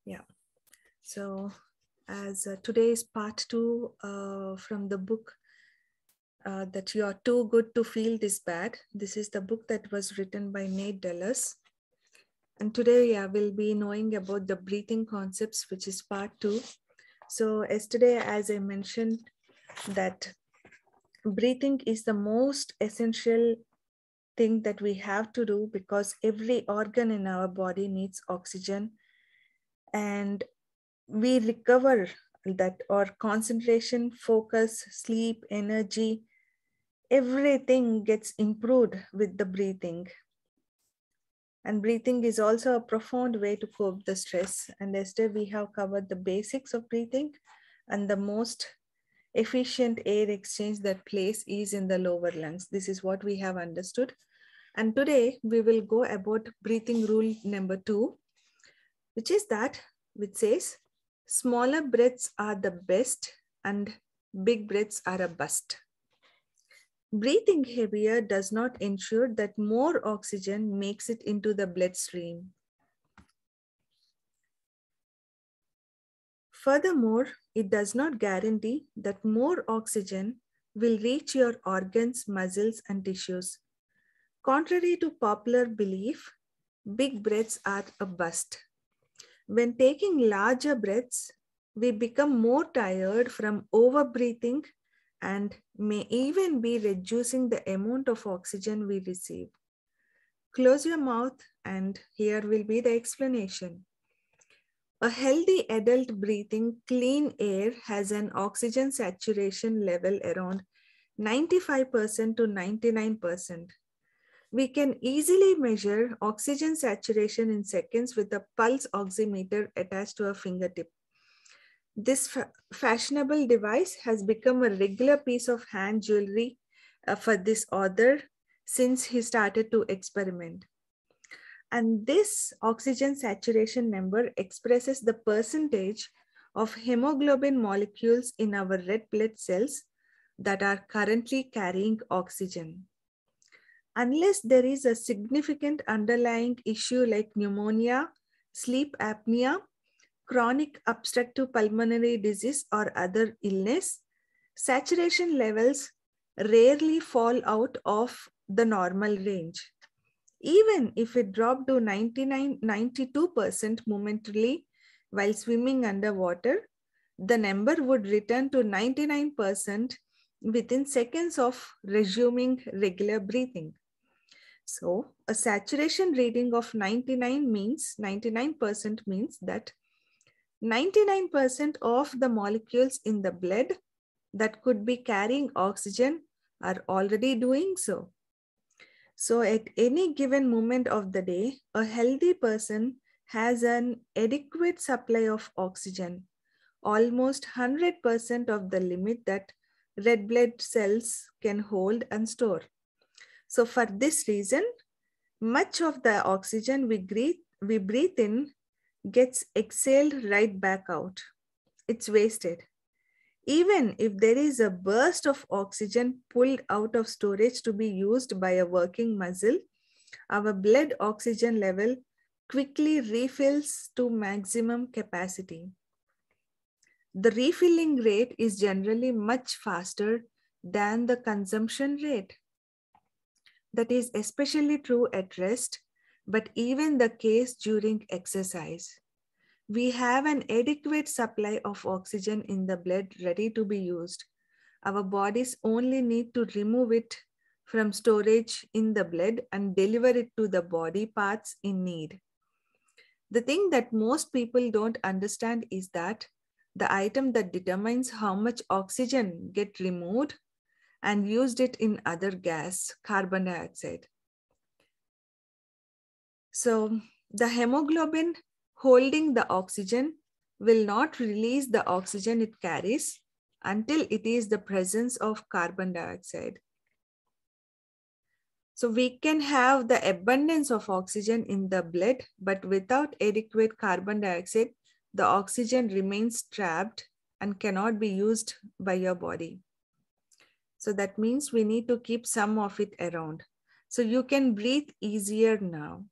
Yeah. So as today is part 2 from the book that you are too good to feel this bad. This is the book that was written by Nate Dellis. And today we'll be knowing about the breathing concepts, which is part 2. So yesterday, as I mentioned, that breathing is the most essential thing that we have to do because every organ in our body needs oxygen, and we recover that, or concentration, focus, sleep, energy, everything gets improved with the breathing. And breathing is also a profound way to cope the stress. And yesterday we have covered the basics of breathing, and the most efficient air exchange that place is in the lower lungs. This is what we have understood. And today we will go about breathing rule number 2, which is that, which says smaller breaths are the best and big breaths are a bust. Breathing heavier does not ensure that more oxygen makes it into the bloodstream. Furthermore, it does not guarantee that more oxygen will reach your organs, muscles, and tissues. Contrary to popular belief, big breaths are a bust. When taking larger breaths, we become more tired from over-breathing and may even be reducing the amount of oxygen we receive. Close your mouth, and here will be the explanation. A healthy adult breathing clean air has an oxygen saturation level around 95% to 99%. We can easily measure oxygen saturation in seconds with a pulse oximeter attached to a fingertip. This fashionable device has become a regular piece of hand jewelry for this author since he started to experiment. And this oxygen saturation number expresses the percentage of hemoglobin molecules in our red blood cells that are currently carrying oxygen. Unless there is a significant underlying issue like pneumonia, sleep apnea, chronic obstructive pulmonary disease, or other illness, saturation levels rarely fall out of the normal range. Even if it dropped to 92% momentarily while swimming underwater, the number would return to 99% within seconds of resuming regular breathing. So a saturation reading of 99% means that 99% of the molecules in the blood that could be carrying oxygen are already doing so. So at any given moment of the day, a healthy person has an adequate supply of oxygen, almost 100% of the limit that red blood cells can hold and store. So for this reason, much of the oxygen we breathe in gets exhaled right back out. It's wasted. Even if there is a burst of oxygen pulled out of storage to be used by a working muscle, our blood oxygen level quickly refills to maximum capacity. The refilling rate is generally much faster than the consumption rate. That is especially true at rest, but even the case during exercise. We have an adequate supply of oxygen in the blood ready to be used. Our bodies only need to remove it from storage in the blood and deliver it to the body parts in need. The thing that most people don't understand is that the item that determines how much oxygen gets removed and used it in other gas, carbon dioxide. So the hemoglobin holding the oxygen will not release the oxygen it carries until it is the presence of carbon dioxide. So we can have the abundance of oxygen in the blood, but without adequate carbon dioxide, the oxygen remains trapped and cannot be used by your body. So that means we need to keep some of it around. So you can breathe easier now.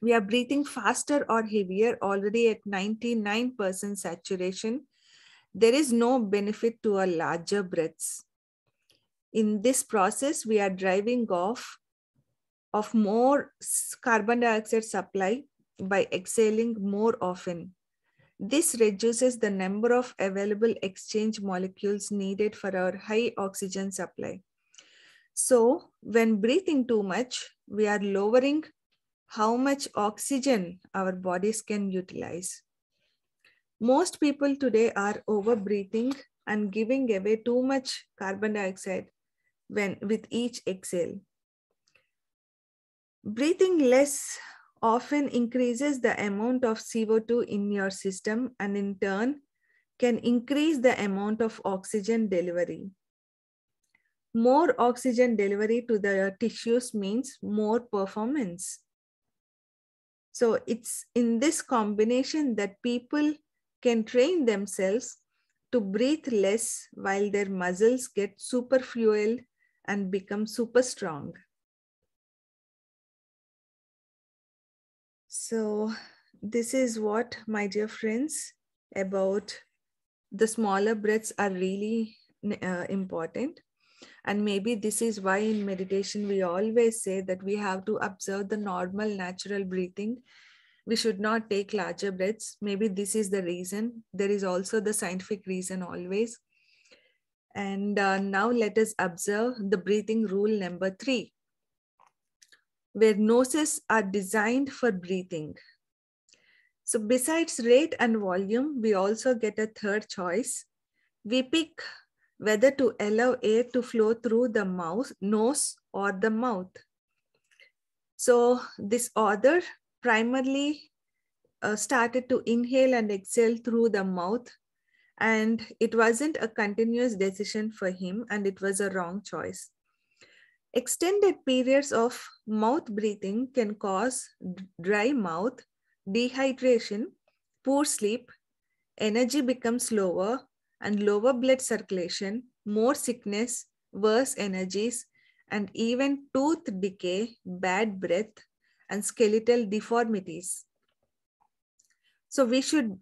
we are breathing faster or heavier, already at 99% saturation, there is no benefit to a larger breaths. In this process, we are driving off of more carbon dioxide supply by exhaling more often. This reduces the number of available exchange molecules needed for our high oxygen supply. So when breathing too much, we are lowering how much oxygen our bodies can utilize. Most people today are over breathing and giving away too much carbon dioxide with each exhale. Breathing less often increases the amount of CO2 in your system and in turn can increase the amount of oxygen delivery. More oxygen delivery to the tissues means more performance. So it's in this combination that people can train themselves to breathe less while their muscles get super fueled and become super strong. So this is what, my dear friends, about the smaller breaths are really important. And maybe this is why in meditation, we always say that we have to observe the normal, natural breathing. We should not take larger breaths. Maybe this is the reason. There is also the scientific reason always. And now let us observe the breathing rule number 3, where noses are designed for breathing. So besides rate and volume, we also get a third choice. We pick whether to allow air to flow through the nose or the mouth. So this author primarily started to inhale and exhale through the mouth, and it wasn't a continuous decision for him, and it was a wrong choice. Extended periods of mouth breathing can cause dry mouth, dehydration, poor sleep, energy becomes lower, and lower blood circulation, more sickness, worse energies, and even tooth decay, bad breath, and skeletal deformities. So we should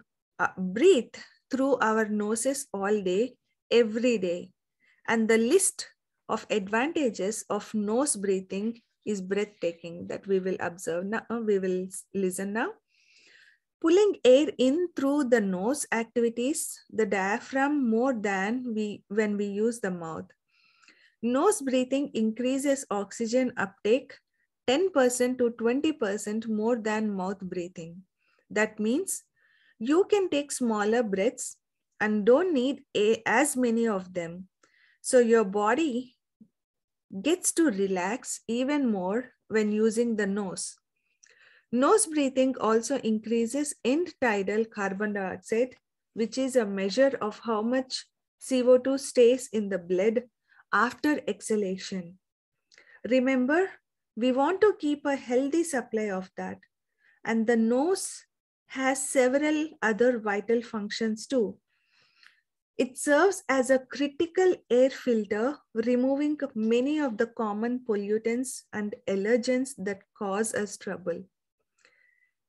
breathe through our noses all day, every day. And the list of advantages of nose breathing is breathtaking that we will observe now. We will listen now. Pulling air in through the nose activities the diaphragm more than when we use the mouth. Nose breathing increases oxygen uptake 10% to 20% more than mouth breathing. That means you can take smaller breaths and don't need as many of them. So your body gets to relax even more when using the nose. Nose breathing also increases end-tidal carbon dioxide, which is a measure of how much CO2 stays in the blood after exhalation. Remember, we want to keep a healthy supply of that. And the nose has several other vital functions too. It serves as a critical air filter, removing many of the common pollutants and allergens that cause us trouble.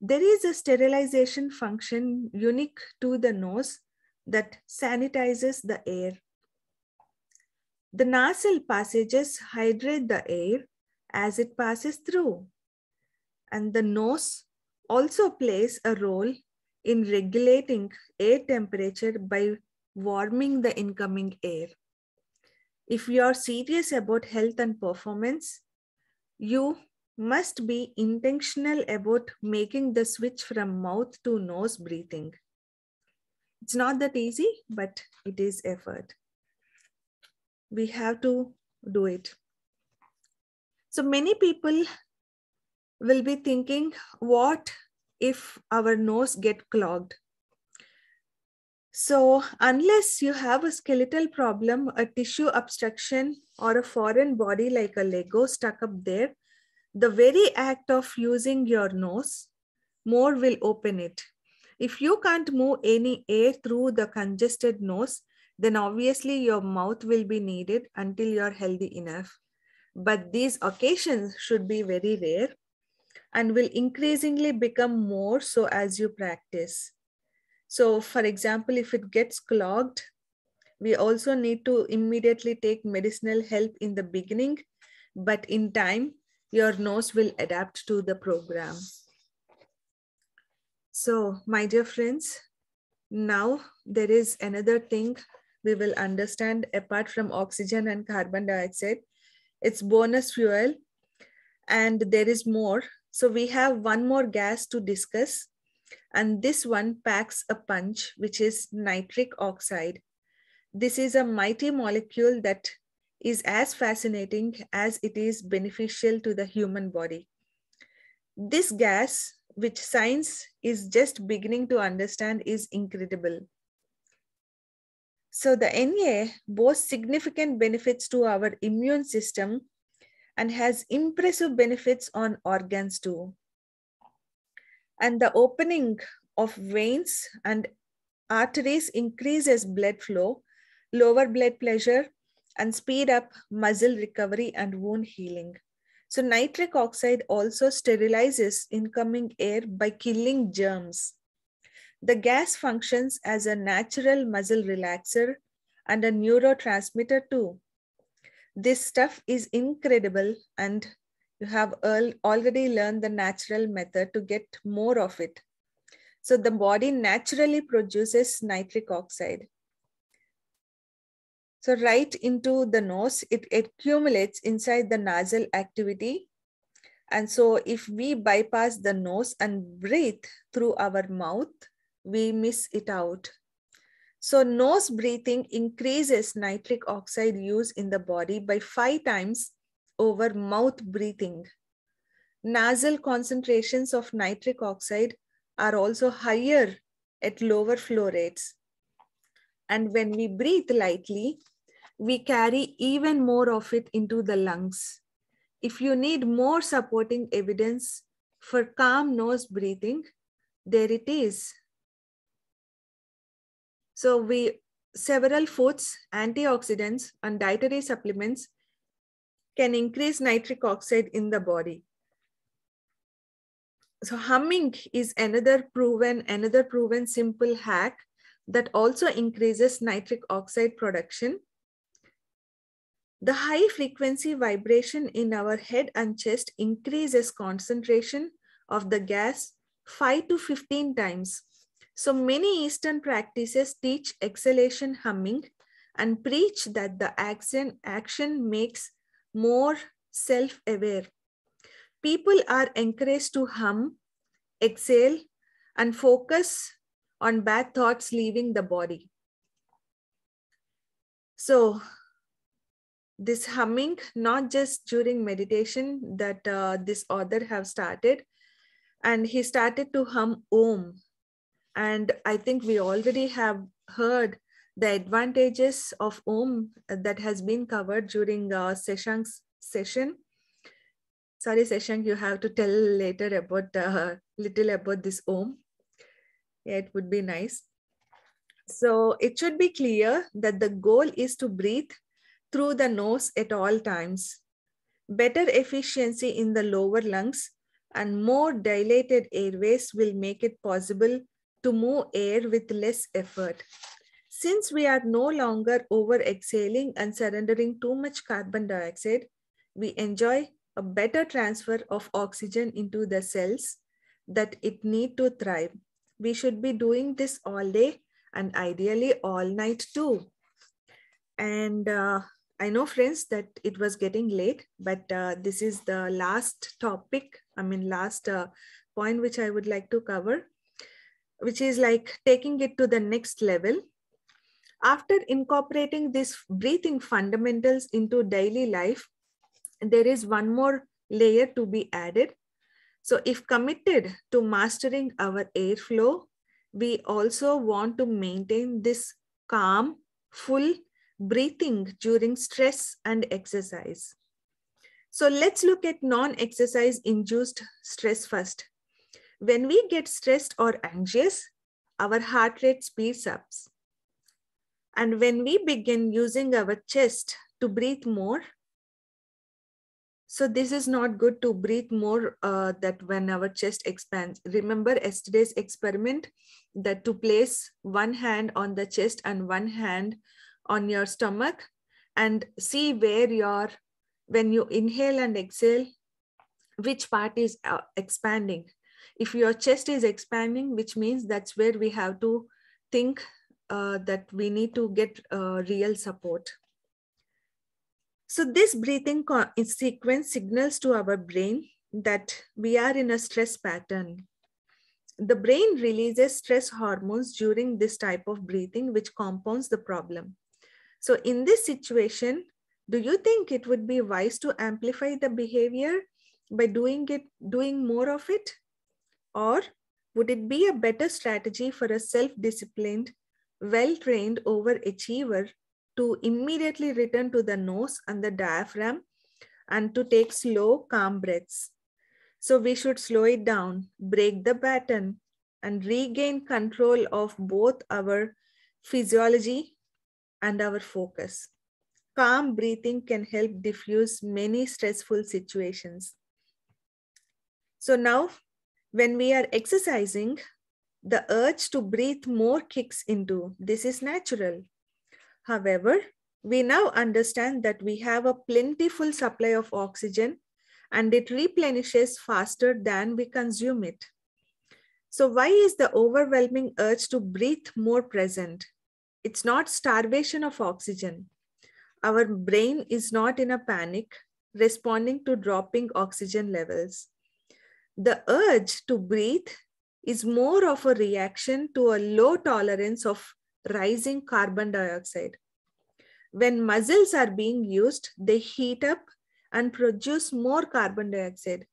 There is a sterilization function unique to the nose that sanitizes the air. The nasal passages hydrate the air as it passes through. And the nose also plays a role in regulating air temperature by warming the incoming air. If you are serious about health and performance, you must be intentional about making the switch from mouth to nose breathing. It's not that easy, but it is effort. We have to do it. So many people will be thinking, what if our nose get clogged? So unless you have a skeletal problem, a tissue obstruction, or a foreign body like a Lego stuck up there, the very act of using your nose more will open it. If you can't move any air through the congested nose, then obviously your mouth will be needed until you're healthy enough. But these occasions should be very rare. and will increasingly become more so as you practice. So for example, if it gets clogged, we also need to immediately take medicinal help in the beginning, but in time, your nose will adapt to the program. So my dear friends, now there is another thing we will understand apart from oxygen and carbon dioxide. It's bonus fuel, and there is more. So we have one more gas to discuss, and this one packs a punch, which is nitric oxide. This is a mighty molecule that is as fascinating as it is beneficial to the human body. This gas, which science is just beginning to understand, is incredible. So the Na boasts significant benefits to our immune system and has impressive benefits on organs too. And the opening of veins and arteries increases blood flow, lower blood pressure, and speed up muscle recovery and wound healing. So nitric oxide also sterilizes incoming air by killing germs. The gas functions as a natural muscle relaxer and a neurotransmitter too. This stuff is incredible, and you have already learned the natural method to get more of it. So the body naturally produces nitric oxide. So right into the nose, it accumulates inside the nasal cavity. And so if we bypass the nose and breathe through our mouth, we miss it out. So nose breathing increases nitric oxide use in the body by 5 times over mouth breathing. Nasal concentrations of nitric oxide are also higher at lower flow rates. And when we breathe lightly, we carry even more of it into the lungs. If you need more supporting evidence for calm nose breathing, there it is. So several foods, antioxidants, and dietary supplements can increase nitric oxide in the body. So humming is another proven simple hack that also increases nitric oxide production. The high frequency vibration in our head and chest increases concentration of the gas 5 to 15 times. So many Eastern practices teach exhalation humming and preach that the action makes more self-aware. People are encouraged to hum, exhale, and focus on bad thoughts leaving the body. So this humming, not just during meditation, that this author have started, and he started to hum Om. And I think we already have heard the advantages of Om that has been covered during Seshank's session. Sorry, Seshank, you have to tell later about little about this Om. Yeah, it would be nice. So it should be clear that the goal is to breathe through the nose at all times. Better efficiency in the lower lungs and more dilated airways will make it possible to move air with less effort. Since we are no longer over exhaling and surrendering too much carbon dioxide, we enjoy a better transfer of oxygen into the cells that it need to thrive. We should be doing this all day and ideally all night too. And I know, friends, that it was getting late, but this is the last topic, last point which I would like to cover, which is like taking it to the next level. After incorporating these breathing fundamentals into daily life, there is one more layer to be added. So if committed to mastering our airflow, we also want to maintain this calm, full breathing during stress and exercise. So let's look at non-exercise induced stress first. When we get stressed or anxious, our heart rate speeds up. And when we begin using our chest to breathe more, So this is not good to breathe more that when our chest expands. Remember yesterday's experiment that to place one hand on the chest and one hand on your stomach and see where when you inhale and exhale, which part is expanding. If your chest is expanding, which means that's where we have to think that we need to get real support. So this breathing sequence signals to our brain that we are in a stress pattern. The brain releases stress hormones during this type of breathing, which compounds the problem. So in this situation, do you think it would be wise to amplify the behavior by doing more of it? Or would it be a better strategy for a self-disciplined, well-trained overachiever to immediately return to the nose and the diaphragm and to take slow, calm breaths? So we should slow it down, break the pattern, and regain control of both our physiology and our focus. Calm breathing can help diffuse many stressful situations. So now, when we are exercising, the urge to breathe more kicks into. This is natural. However, we now understand that we have a plentiful supply of oxygen and it replenishes faster than we consume it. So why is the overwhelming urge to breathe more present? It's not starvation of oxygen. Our brain is not in a panic responding to dropping oxygen levels. The urge to breathe is more of a reaction to a low tolerance of rising carbon dioxide. When muscles are being used, they heat up and produce more carbon dioxide.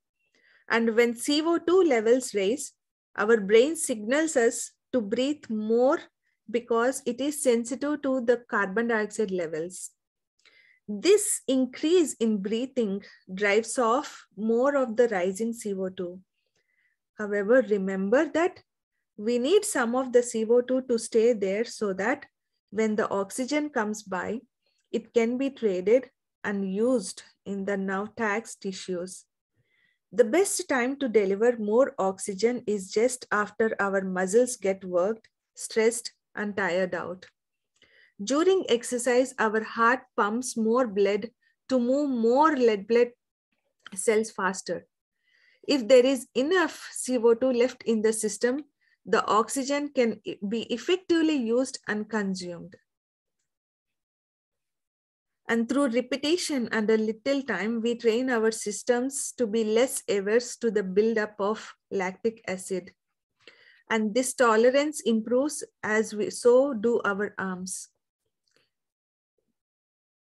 And when CO2 levels raise, our brain signals us to breathe more because it is sensitive to the carbon dioxide levels. This increase in breathing drives off more of the rising CO2. However, remember that we need some of the CO2 to stay there so that when the oxygen comes by, it can be traded and used in the now taxed tissues. The best time to deliver more oxygen is just after our muscles get worked, stressed, and tired out. During exercise, our heart pumps more blood to move more red blood cells faster. If there is enough CO2 left in the system, the oxygen can be effectively used and consumed. And through repetition and a little time, we train our systems to be less averse to the buildup of lactic acid. And this tolerance improves as so do our arms.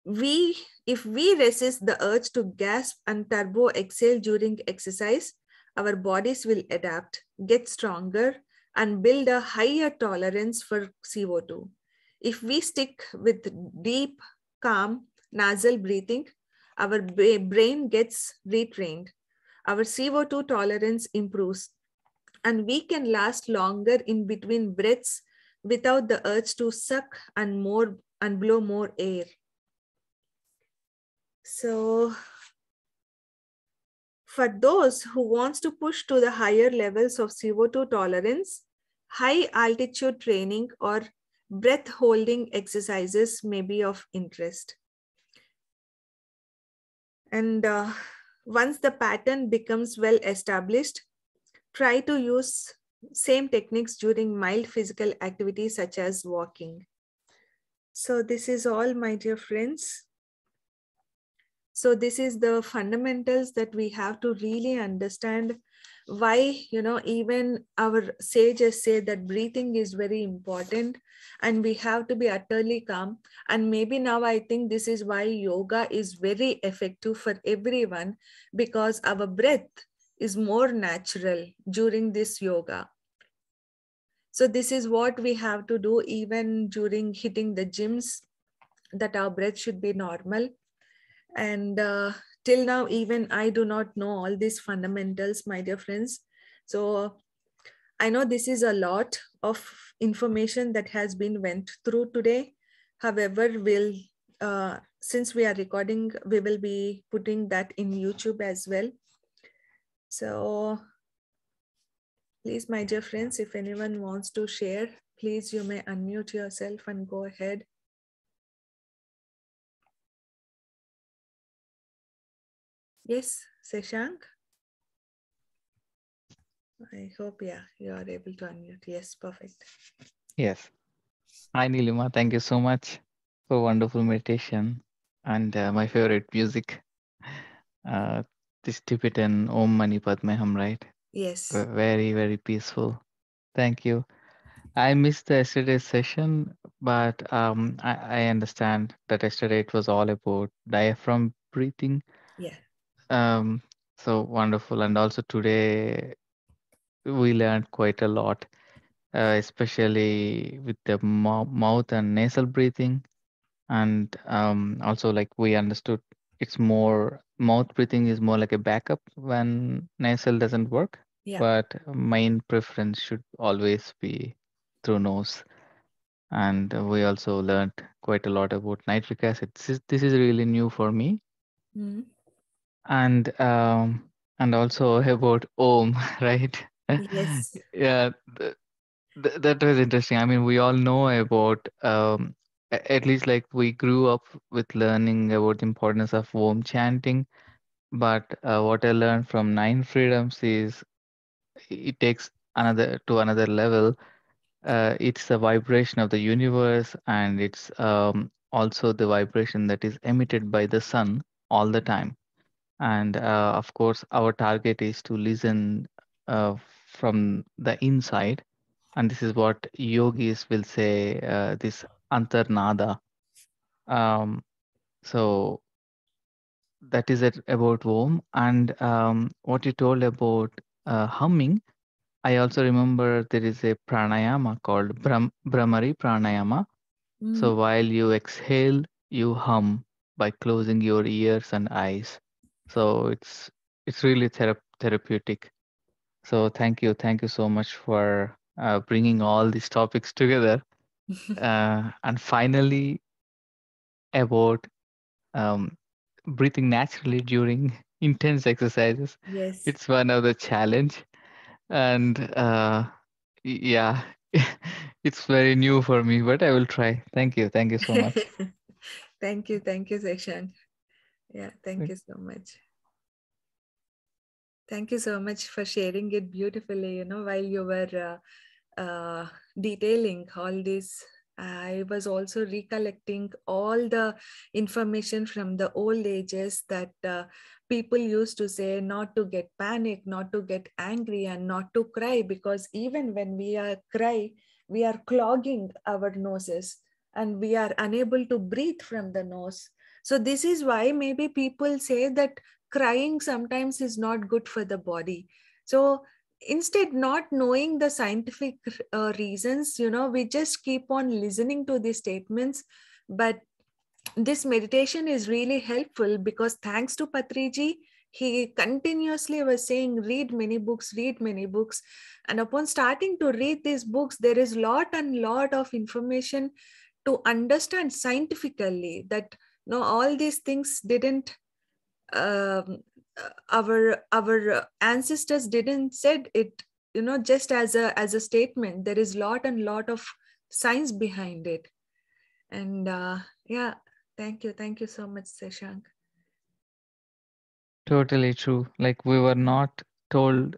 If we resist the urge to gasp and turbo exhale during exercise, our bodies will adapt, get stronger, and build a higher tolerance for CO2. If we stick with deep, calm, nasal breathing, our brain gets retrained. Our CO2 tolerance improves, and we can last longer in between breaths without the urge to suck and blow more air. So for those who wants to push to the higher levels of CO2 tolerance, high altitude training or breath holding exercises may be of interest. And once the pattern becomes well established, try to use same techniques during mild physical activities such as walking. So this is all, my dear friends. So this is the fundamentals that we have to really understand why, even our sages say that breathing is very important and we have to be utterly calm. And maybe now I think this is why yoga is very effective for everyone, because our breath is more natural during this yoga. So this is what we have to do even during hitting the gyms, that our breath should be normal. And till now, even I do not know all these fundamentals, my dear friends. So I know this is a lot of information that has been went through today. However, we'll since we are recording, we will be putting that in YouTube as well. So please, my dear friends, if anyone wants to share, please, you may unmute yourself and go ahead. Yes, Seshank? I hope, yeah, you are able to unmute. Yes, perfect. Yes. Hi, Neelima. Thank you so much for wonderful meditation and my favorite music, uh, this Tibetan Om Mani Padme Hum, right? Yes. Very, very peaceful. Thank you. I missed the yesterday's session, but I understand that yesterday it was all about diaphragm breathing. Yeah. Um, so wonderful. And also today we learned quite a lot, especially with the mouth and nasal breathing. And also, like we understood, it's more mouth breathing is more like a backup when nasal doesn't work, Yeah. but main preference should always be through nose. And we also learned quite a lot about nitric acid. This is really new for me. Mm. And also about Om, right? Yes. Yeah, that was interesting. I mean, we all know about, at least like we grew up with learning about the importance of Om chanting. But what I learned from Nine Freedoms is it takes another to another level. It's the vibration of the universe, and it's also the vibration that is emitted by the sun all the time. And of course, our target is to listen from the inside. And this is what yogis will say, this antarnada. Um, so that is it about Om. And what you told about humming, I also remember there is a pranayama called Brahmari pranayama. So Mm. while you exhale, you hum by closing your ears and eyes. So it's really therapeutic. So thank you so much for bringing all these topics together. And finally, about um, breathing naturally during intense exercises. Yes. It's one of the challenge, and yeah, it's very new for me, but I will try. Thank you so much. Thank you, Seshank. Yeah, thank you so much. Thank you so much for sharing it beautifully. While you were detailing all this, I was also recollecting all the information from the old ages that people used to say not to get panic, not to get angry, and not to cry, because even when we are cry, we are clogging our noses and we are unable to breathe from the nose. So this is why maybe people say that crying sometimes is not good for the body. So instead, not knowing the scientific reasons, we just keep on listening to these statements. But this meditation is really helpful because thanks to Patriji, he continuously was saying, read many books. And upon starting to read these books, there is lot and lot of information to understand scientifically that no, all these things didn't our ancestors didn't said it, just as a statement. There is lot and lot of science behind it. And yeah, thank you so much, Seshank. Totally true. Like we were not told,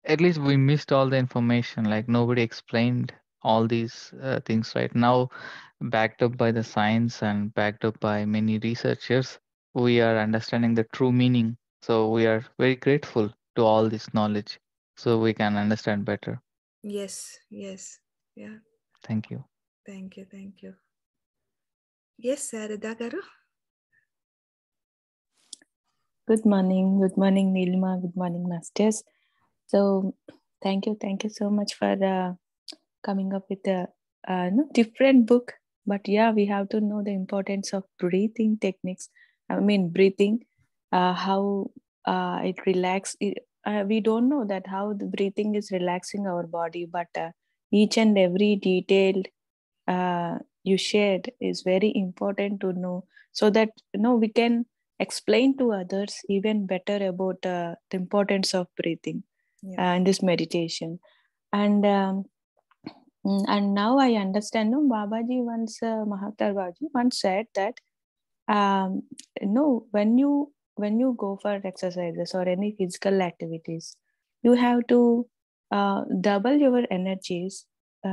at least we missed all the information. Like nobody explained all these things right now, backed up by the science and backed up by many researchers. We are understanding the true meaning. So we are very grateful to all this knowledge so we can understand better. Yes, yes, yeah, Thank you. thank you. Yes, Sarada garu. Good morning, Neelima. Good morning, masters. So, thank you so much for coming up with a no, different book. But yeah, we have to know the importance of breathing techniques. I mean, breathing, how it relax. We don't know that how the breathing is relaxing our body, but each and every detail you shared is very important to know so that we can explain to others even better about the importance of breathing in this meditation. And and now I understand. No, Babaji once, Mahatar Babaji once said that when you go for exercises or any physical activities, you have to double your energies.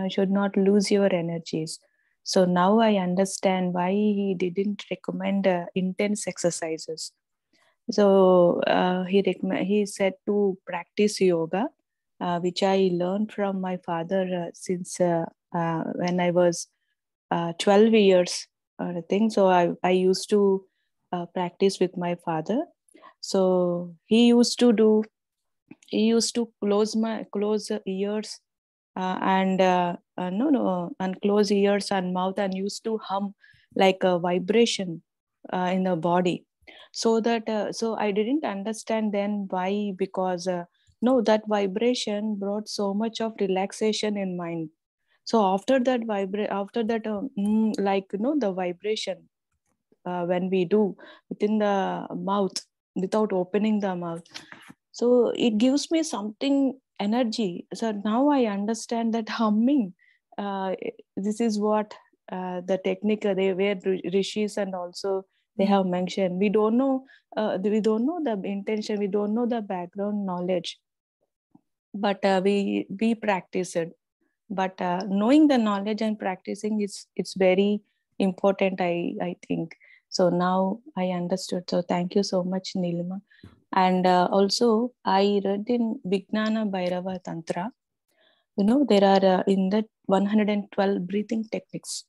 Should not lose your energies. So now I understand why he didn't recommend intense exercises. So he said to practice yoga, which I learned from my father since when I was 12 years, I think. So I used to practice with my father. So he used to close ears and close ears and mouth, and used to hum like a vibration in the body. So that so I didn't understand then why, because no, that vibration brought so much of relaxation in mind. So after that the vibration when we do within the mouth without opening the mouth, so it gives me something energy. So now I understand that humming, uh, this is what the technique they were rishis, and also they have mentioned. We don't know the intention, we don't know the background knowledge, but we practice it. But knowing the knowledge and practicing is, it's very important, I think. So now I understood. So thank you so much, Neelima. And also I read in Vijnana Bhairava Tantra, there are in that 112 breathing techniques.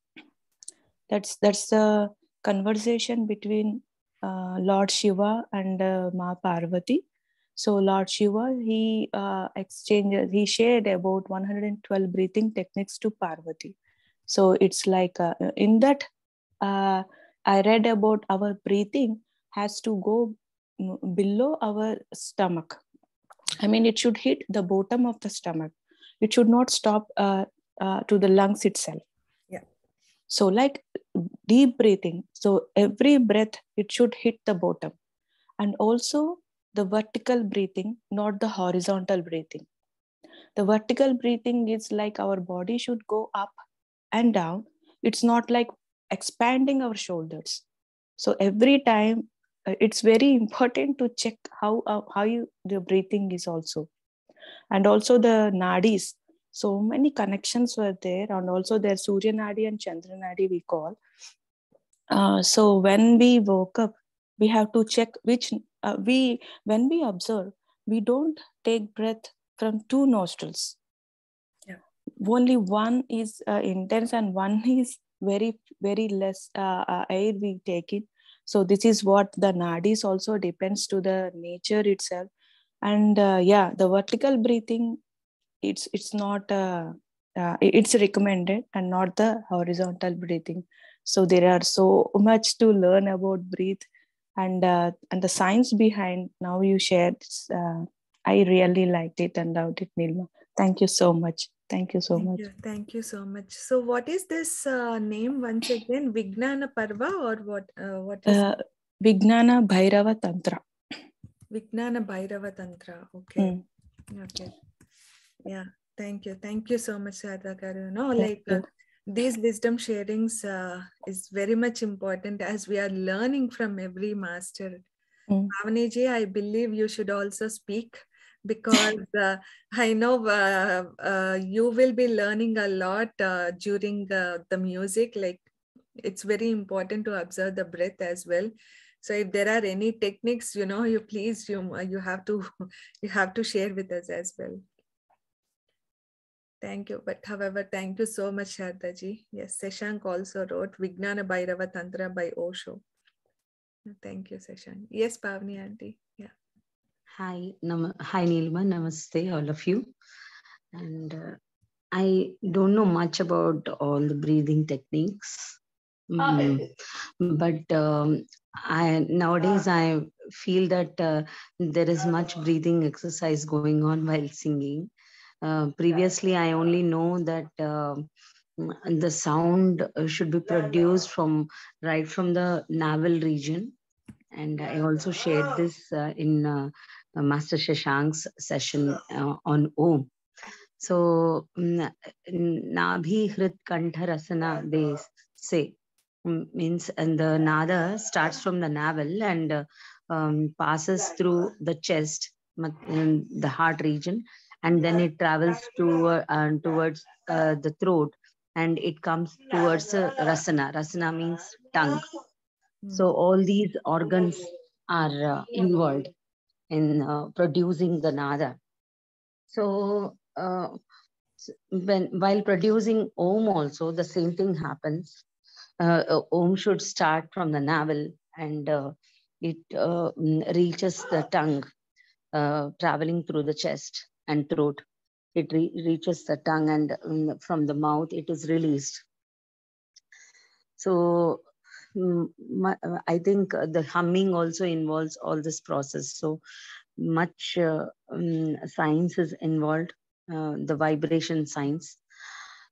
That's the conversation between Lord Shiva and Ma Parvati. So Lord Shiva, he shared about 112 breathing techniques to Parvati. So it's like in that uh, I read about our breathing has to go below our stomach. I mean, it should hit the bottom of the stomach. It should not stop to the lungs itself. Yeah. So like deep breathing. So every breath, it should hit the bottom. And also the vertical breathing, not the horizontal breathing. The vertical breathing is like our body should go up and down. It's not like expanding our shoulders. So every time, it's very important to check the breathing is also. And also the nadis. So many connections were there, and also their Surya Nadi and Chandra Nadi we call. So when we woke up, we have to check which when we observe, we don't take breath from two nostrils. Yeah. Only one is intense and one is very, very less air we take in. So this is what the nadis also depends to the nature itself. And the vertical breathing, it's not it's recommended, and not the horizontal breathing. So there are so much to learn about breathe, and the science behind now you shared. I really liked it and loved it, Nilma. Thank you so much. Thank you so much. Thank you so much. So what is this name once again? Vijnana Parva, or what is Vijnana Bhairava Tantra. Vijnana Bhairava Tantra? Okay. Okay. Yeah. Thank you. Thank you so much, Sadhaka. These wisdom sharings is very much important, as we are learning from every master. Bhavani, I believe you should also speak, because I know you will be learning a lot during the music. Like, it's very important to observe the breath as well. So if there are any techniques, you have to you have to share with us as well. Thank you. But however, thank you so much, Shardaji. Yes, Seshank also wrote Vijnana Bhairava Tantra by Osho. Thank you, Seshank. Yes, Pavni auntie. Yeah. Hi, hi Neelima, namaste, all of you. And I don't know much about all the breathing techniques, but nowadays I feel that there is much breathing exercise going on while singing. Previously, I only know that the sound should be produced from right from the navel region. And I also shared this in Master Shashank's session on Om. So, Nabhi Hrit Kantha Rasana, they say, means, and the nada starts from the navel and passes through the chest, the heart region, and then it travels towards the throat, and it comes towards rasana. Rasana means tongue. So all these organs are involved in producing the nada. So while producing Om also, the same thing happens. Om should start from the navel and it reaches the tongue, traveling through the chest and throat. It reaches the tongue, and from the mouth it is released. So I think the humming also involves all this process. So much science is involved, the vibration science.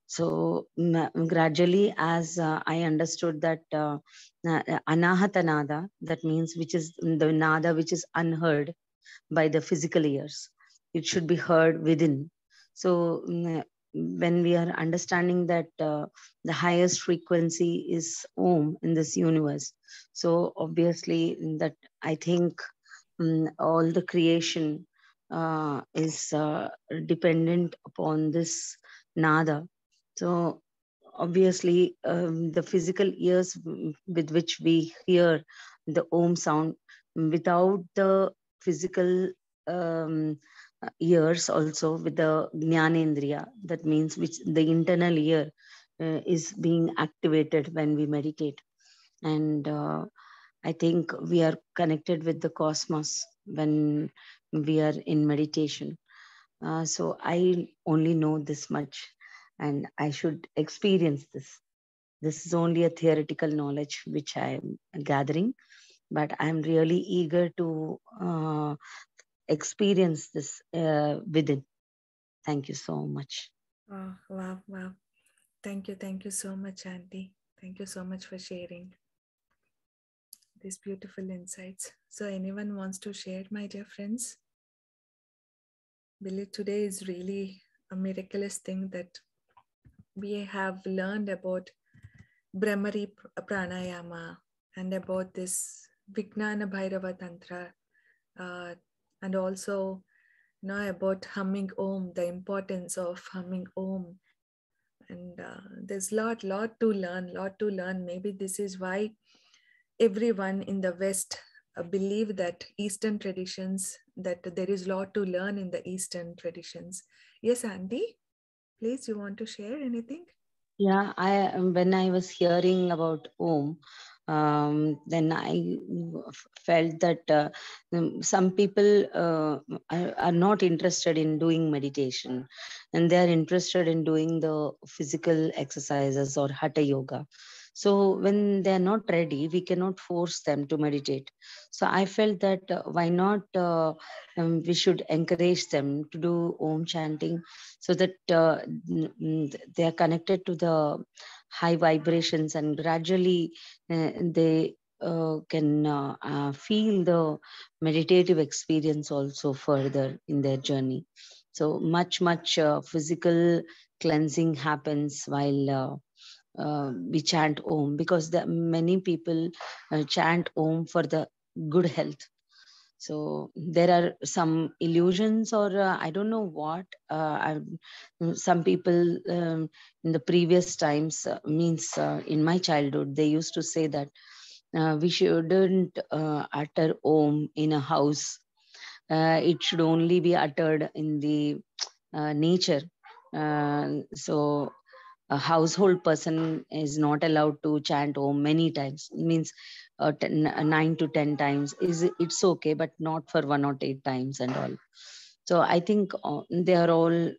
So gradually, as I understood that anahata nada, that means which is the nada which is unheard by the physical ears, it should be heard within. So when we are understanding that the highest frequency is Om in this universe, so obviously that I think all the creation is dependent upon this nada. So obviously the physical ears with which we hear the Om sound, without the physical ears also, with the jnanendriya, that means which the internal ear is being activated when we meditate. And I think we are connected with the cosmos when we are in meditation. So I only know this much, and I should experience this. This is only a theoretical knowledge which I am gathering, but I am really eager to experience this within. Thank you so much. Oh, wow, wow. Thank you so much, Auntie. Thank you so much for sharing these beautiful insights. So, anyone wants to share, my dear friends? Believe today is really a miraculous thing that we have learned about Brahmari Pranayama and about this Vijnana Bhairava Tantra, and also know about humming Om, the importance of humming Om. And there's lot to learn. Maybe this is why everyone in the West believe that Eastern traditions, that there is lot to learn in the Eastern traditions. Yes, Andy, please, you want to share anything? Yeah, I when I was hearing about Om, then I felt that some people are not interested in doing meditation, and they are interested in doing the physical exercises or hatha yoga. So when they are not ready, we cannot force them to meditate. So I felt that why not we should encourage them to do Om chanting, so that they are connected to the high vibrations, and gradually they can feel the meditative experience also further in their journey. So much physical cleansing happens while we chant Om, because many people chant Om for the good health. So there are some illusions, or I don't know what. Some people in the previous times, means in my childhood, they used to say that we shouldn't utter Om in a house. It should only be uttered in the nature. So a household person is not allowed to chant Om many times. Means 9 to 10 times is it's okay, but not for 1 or 8 times and all. So I think they are all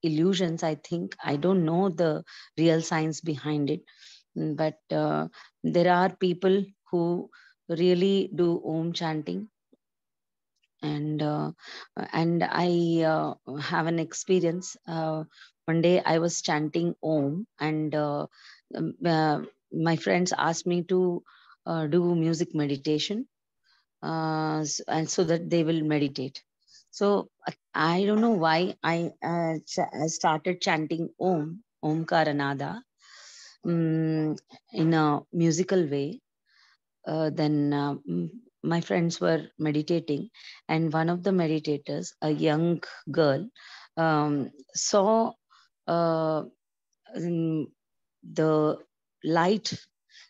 illusions. I think I don't know the real science behind it, but there are people who really do Om chanting, and I have an experience. One day I was chanting Om, and um, uh, my friends asked me to do music meditation, and so that they will meditate. So I don't know why I started chanting Om Karanada, in a musical way. Then my friends were meditating, and one of the meditators, a young girl, saw uh, mm, the light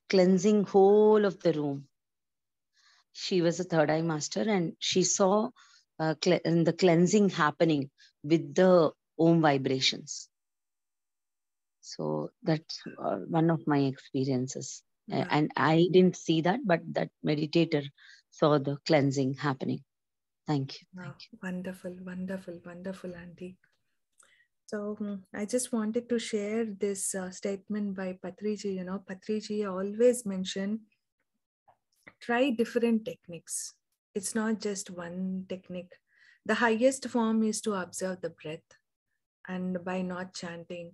cleansing whole of the room. She was a third eye master, and she saw the cleansing happening with the Om vibrations. So that's one of my experiences. Wow. And I didn't see that, but that meditator saw the cleansing happening. Thank you. Wow. Wonderful, wonderful, wonderful, Auntie. So I just wanted to share this statement by Patriji. You know, Patriji always mentioned, try different techniques. It's not just one technique. The highest form is to observe the breath and by not chanting.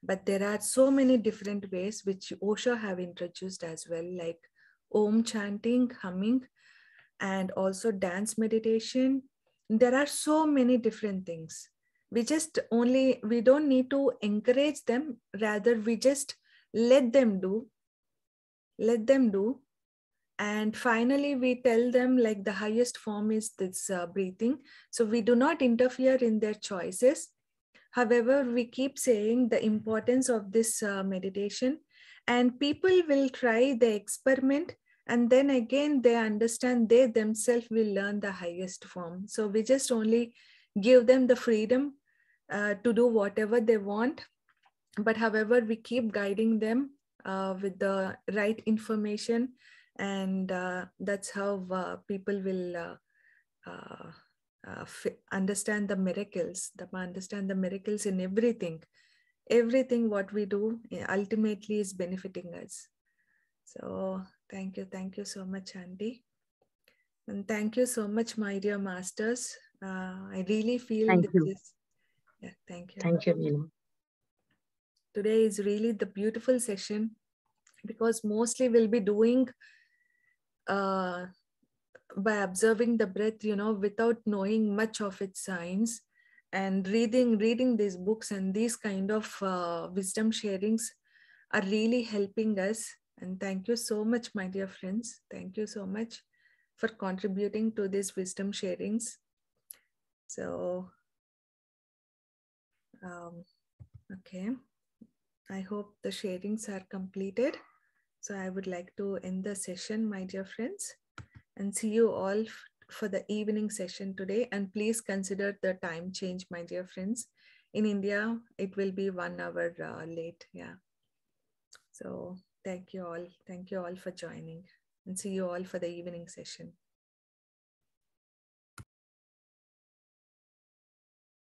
But there are so many different ways which Osho have introduced as well, like Om chanting, humming, and also dance meditation. There are so many different things. We don't need to encourage them, rather we just let them do, let them do. And finally we tell them like the highest form is this breathing. So we do not interfere in their choices. However, we keep saying the importance of this meditation, and people will try the experiment, and then again they understand, they themselves will learn the highest form. So we just only give them the freedom to do whatever they want. But however, we keep guiding them with the right information, and that's how people will understand the miracles, understand the miracles in everything. Everything what we do ultimately is benefiting us. So thank you so much, Andy. And thank you so much, my dear masters. I really feel Thank this you. is, yeah, thank you. Thank you, Neelima. Today is really the beautiful session, because mostly we'll be doing by observing the breath, you know, without knowing much of its science. And reading these books and these kind of wisdom sharings are really helping us. And thank you so much, my dear friends. Thank you so much for contributing to these wisdom sharings. So okay, I hope the sharings are completed. So I would like to end the session, my dear friends, and see you all for the evening session today. And please consider the time change, my dear friends. In India, it will be 1 hour late. Yeah. So thank you all. Thank you all for joining, and see you all for the evening session.